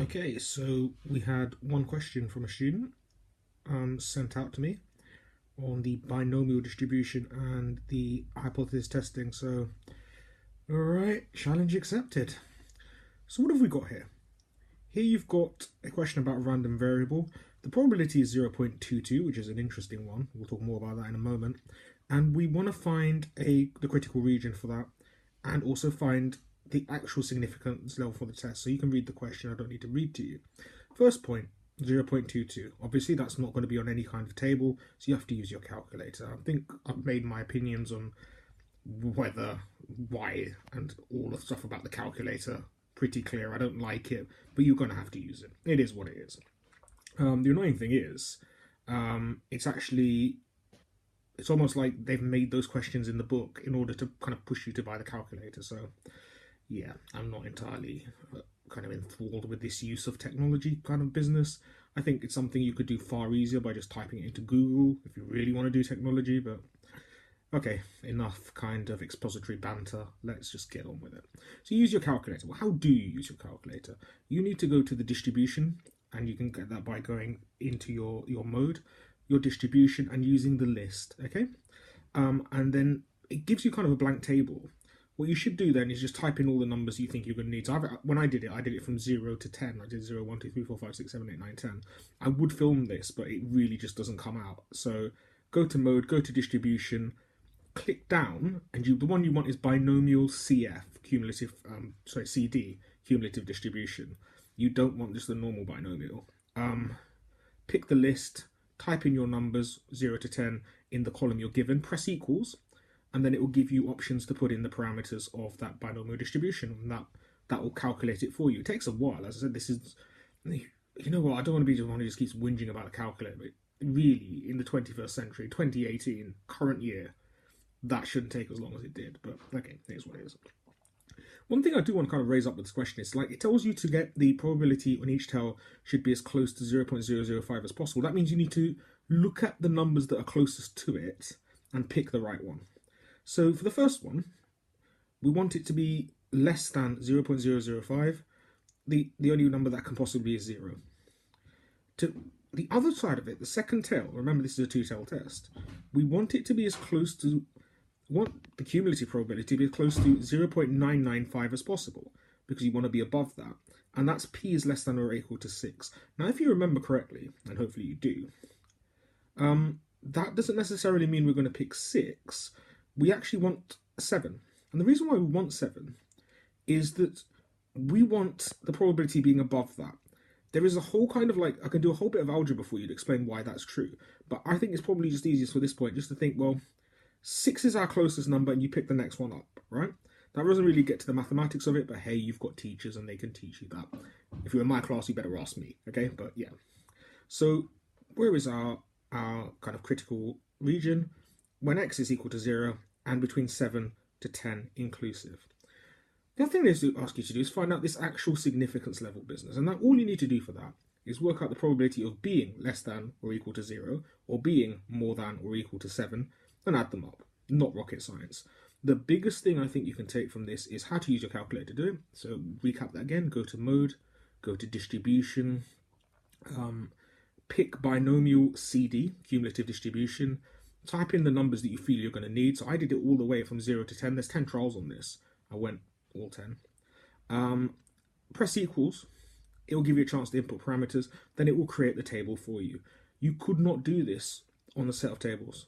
Okay, so we had one question from a student sent out to me on the binomial distribution and the hypothesis testing. So, all right, challenge accepted. So, what have we got here? Here you've got a question about a random variable. The probability is 0.22, which is an interesting one. We'll talk more about that in a moment. And we want to find the critical region for that and also find the actual significance level for the test. So you can read the question, I don't need to read to you. First point, 0.22. Obviously, that's not going to be on any kind of table, so you have to use your calculator. I think I've made my opinions on whether, why, and all the stuff about the calculator pretty clear. I don't like it, but you're going to have to use it. It is what it is. The annoying thing is, it's actually it's almost like they've made those questions in the book in order to kind of push you to buy the calculator. So yeah, I'm not entirely kind of enthralled with this use of technology kind of business. I think it's something you could do far easier by just typing it into Google if you really want to do technology. But okay, enough kind of expository banter. Let's just get on with it. So use your calculator. Well, how do you use your calculator? You need to go to the distribution, and you can get that by going into your mode, your distribution, and using the list. Okay, and then it gives you kind of a blank table. What you should do then is just type in all the numbers you think you're going to need. So when I did it from 0 to 10. I did 0, 1, 2, 3, 4, 5, 6, 7, 8, 9, 10. I would film this, but it really just doesn't come out. So go to mode, go to distribution, click down, and the one you want is binomial CF, cumulative, CD, cumulative distribution. You don't want just the normal binomial. Pick the list, type in your numbers, 0 to 10, in the column you're given, press equals, and then it will give you options to put in the parameters of that binomial distribution, and that will calculate it for you. It takes a while. As I said, this is, you know what, I don't want to be the one who just keeps whinging about a calculator, but really, in the 21st century, 2018, current year, that shouldn't take as long as it did. But okay, here's what it is. One thing I do want to kind of raise up with this question is, like, it tells you to get the probability on each tail should be as close to 0.005 as possible. That means you need to look at the numbers that are closest to it and pick the right one. So for the first one, we want it to be less than 0.005. The only number that can possibly be is 0. To the other side of it, the second tail, remember this is a two-tail test, we want it to be as close to, want the cumulative probability to be as close to 0.995 as possible, because you want to be above that, and that's p is less than or equal to 6. Now, if you remember correctly, and hopefully you do, that doesn't necessarily mean we're going to pick 6. We actually want 7. And the reason why we want 7 is that we want the probability being above that. There is a whole kind of, like, I can do a whole bit of algebra for you to explain why that's true. But I think it's probably just easiest for this point just to think, well, 6 is our closest number and you pick the next one up, right? That doesn't really get to the mathematics of it, but hey, you've got teachers and they can teach you that. If you're in my class, you better ask me, okay? But yeah. So where is our kind of critical region? When x is equal to 0 and between 7 to 10 inclusive. The other thing they ask you to do is find out this actual significance level business, and that all you need to do for that is work out the probability of being less than or equal to 0 or being more than or equal to 7 and add them up. Not rocket science. The biggest thing I think you can take from this is how to use your calculator to do it. So recap that again, go to mode, go to distribution, pick binomial CD, cumulative distribution, type in the numbers that you feel you're going to need. So I did it all the way from 0 to 10. There's 10 trials on this. I went all 10. Press equals. It will give you a chance to input parameters. Then it will create the table for you. You could not do this on a set of tables.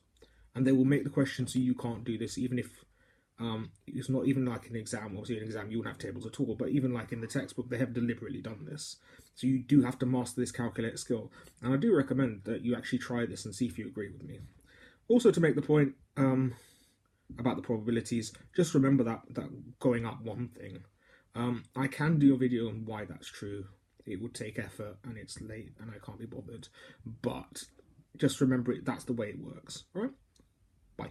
And they will make the question so you can't do this, even if it's not even like an exam. Obviously, an exam you wouldn't have tables at all, but even like in the textbook, they have deliberately done this. So you do have to master this calculator skill. And I do recommend that you actually try this and see if you agree with me. Also, to make the point about the probabilities, just remember that going up one thing. I can do a video on why that's true. It would take effort and it's late and I can't be bothered. But just remember that's the way it works. All right? Bye.